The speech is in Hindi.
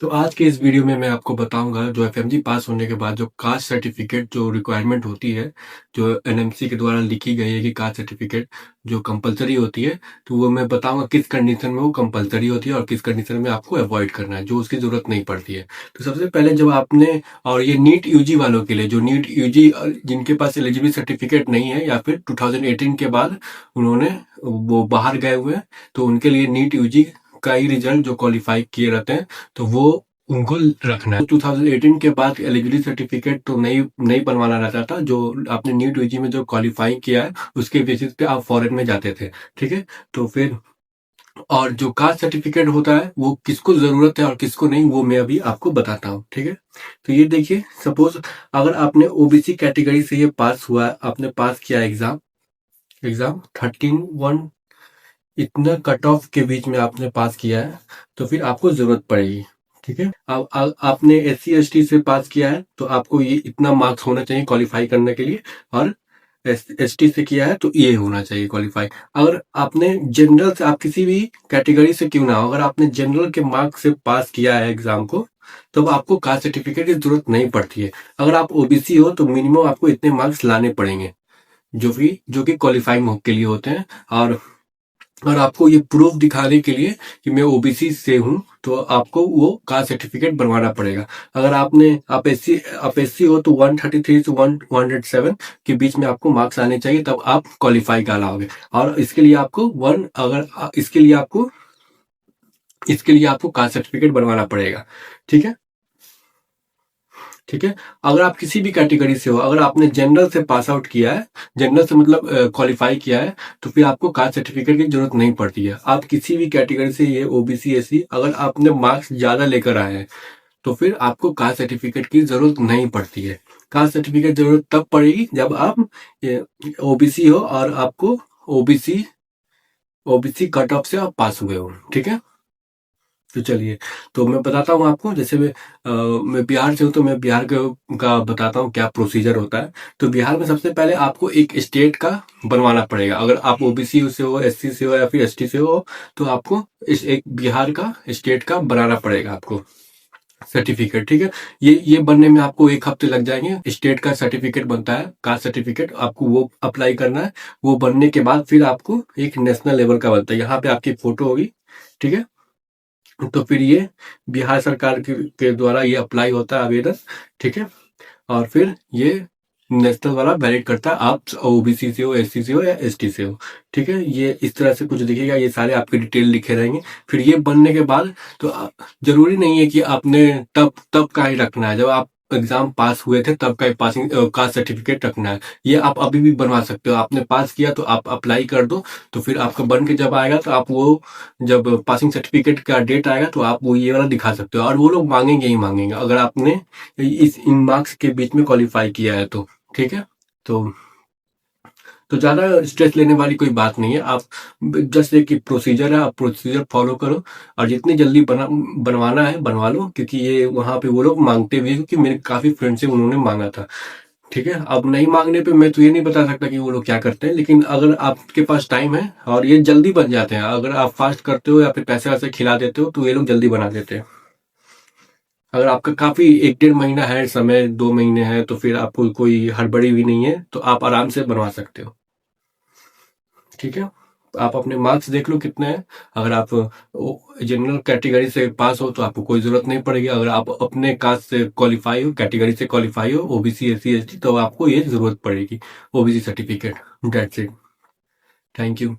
तो आज के इस वीडियो में मैं आपको बताऊंगा जो एफएमजी पास होने के बाद जो कास्ट सर्टिफिकेट जो रिक्वायरमेंट होती है, जो एनएमसी के द्वारा लिखी गई है कि कास्ट सर्टिफिकेट जो कंपलसरी होती है, तो वो मैं बताऊंगा किस कंडीशन में वो कंपलसरी होती है और किस कंडीशन में आपको अवॉइड करना है, जो उसकी जरूरत नहीं पड़ती है। तो सबसे पहले जब आपने, और ये नीट यूजी वालों के लिए, जो नीट यूजी जिनके पास एलिजिबिलिटी सर्टिफिकेट नहीं है या फिर 2018 के बाद उन्होंने वो बाहर गए हुए हैं, तो उनके लिए नीट यूजी का ही रिजल्ट जो क्वालिफाई किए रहते हैं, तो वो उनको रखना है। 2018 के बाद एलिजिबिलिटी सर्टिफिकेट तो नहीं नहीं बनवाना रहता था। जो आपने नीट यूजी में जो क्वालिफाई किया है उसके बेसिस पे आप फॉरेन में जाते थे, ठीक है। तो फिर और जो कास्ट सर्टिफिकेट होता है वो किसको जरूरत है और किसको नहीं, वो मैं अभी आपको बताता हूँ, ठीक है। तो ये देखिए, सपोज अगर आपने ओबीसी कैटेगरी से ये पास हुआ है, आपने पास किया एग्जाम एग्जाम 13-1 इतना कट ऑफ के बीच में आपने पास किया है, तो फिर आपको जरूरत पड़ेगी, ठीक है। अब आपने SC ST से पास किया है तो आपको ये इतना मार्क्स होना चाहिए क्वालिफाई करने के लिए, और ST से किया है तो ये होना चाहिए क्वालिफाई। अगर आपने जनरल से, आप किसी भी कैटेगरी से क्यों ना हो, अगर आपने जनरल के मार्क्स से पास किया है एग्जाम को, तो आपको कास्ट सर्टिफिकेट की जरूरत नहीं पड़ती है। अगर आप ओबीसी हो तो मिनिमम आपको इतने मार्क्स लाने पड़ेंगे, जो कि क्वालिफाइंग के लिए होते हैं। और आपको ये प्रूफ दिखाने के लिए कि मैं ओबीसी से हूं, तो आपको वो कास्ट सर्टिफिकेट बनवाना पड़ेगा। अगर आप एससी हो तो 133 से 107 के बीच में आपको मार्क्स आने चाहिए, तब आप क्वालिफाई कहलाओगे। और इसके लिए आपको कास्ट सर्टिफिकेट बनवाना पड़ेगा, ठीक है। ठीक है। अगर आप किसी भी कैटेगरी से हो, अगर आपने जनरल से पास आउट किया है, जनरल से मतलब क्वालिफाई किया है, तो फिर आपको कास्ट सर्टिफिकेट की जरूरत नहीं पड़ती है। आप किसी भी कैटेगरी से, ये ओबीसी एससी, अगर आपने मार्क्स ज्यादा लेकर आए हैं तो फिर आपको कास्ट सर्टिफिकेट की जरूरत नहीं पड़ती है। कास्ट सर्टिफिकेट जरूरत तब पड़ेगी जब आप ओबीसी हो और आपको ओबीसी ओबीसी कट ऑफ से आप पास हुए हो, ठीक है। तो चलिए, तो मैं बताता हूँ आपको। जैसे मैं बिहार से हूँ, तो मैं बिहार का बताता हूँ क्या प्रोसीजर होता है। तो बिहार में सबसे पहले आपको एक स्टेट का बनवाना पड़ेगा। अगर आप ओबीसी से हो, एससी से हो या फिर एसटी से हो, तो आपको इस एक बिहार का स्टेट का बनाना पड़ेगा आपको सर्टिफिकेट, ठीक है। ये बनने में आपको 1 हफ्ते लग जाएंगे। स्टेट का सर्टिफिकेट बनता है, कास्ट सर्टिफिकेट, आपको वो अप्लाई करना है। वो बनने के बाद फिर आपको एक नेशनल लेवल का बनता है, यहाँ पे आपकी फोटो होगी, ठीक है। तो फिर ये बिहार सरकार के द्वारा ये अप्लाई होता है आवेदन, ठीक है। और फिर ये नेशनल वाला वैलिड करता है, आप ओबीसी से हो, एससी से हो या एसटी से हो, ठीक है। ये इस तरह से कुछ दिखेगा, ये सारे आपके डिटेल लिखे रहेंगे। फिर ये बनने के बाद तो जरूरी नहीं है कि आपने तब तब का ही रखना है, जब आप एग्जाम पास हुए थे तब का ही पासिंग कास्ट सर्टिफिकेट रखना है। ये आप अभी भी बनवा सकते हो। आपने पास किया तो आप अप्लाई कर दो, तो फिर आपका बन के जब आएगा तो आप वो, जब पासिंग सर्टिफिकेट का डेट आएगा तो आप वो ये वाला दिखा सकते हो, और वो लोग मांगेंगे ही मांगेंगे अगर आपने इन मार्क्स के बीच में क्वालिफाई किया है तो, ठीक है। तो ज्यादा स्ट्रेस लेने वाली कोई बात नहीं है। आप जस्ट एक प्रोसीजर है, आप प्रोसीजर फॉलो करो, और जितनी जल्दी बनवाना है बनवा लो, क्योंकि ये वहां पे वो लोग मांगते भी हैं, क्योंकि मेरे काफी फ्रेंड्स से उन्होंने मांगा था, ठीक है। अब नहीं मांगने पे मैं तो ये नहीं बता सकता कि वो लोग क्या करते हैं, लेकिन अगर आपके पास टाइम है और ये जल्दी बन जाते हैं, अगर आप फास्ट करते हो या फिर पैसे वैसे खिला देते हो, तो ये लोग जल्दी बना देते हैं। अगर आपका काफी 1-1.5 महीना है समय, 2 महीने है, तो फिर आपको कोई हड़बड़ी भी नहीं है, तो आप आराम से बनवा सकते हो, ठीक है। आप अपने मार्क्स देख लो कितने हैं। अगर आप जनरल कैटेगरी से पास हो तो आपको कोई जरूरत नहीं पड़ेगी। अगर आप अपने कास्ट से क्वालिफाई हो, कैटेगरी से क्वालिफाई हो, ओबीसी एससी एसटी, तो आपको ये जरूरत पड़ेगी, OBC certificate. That's it. Thank you.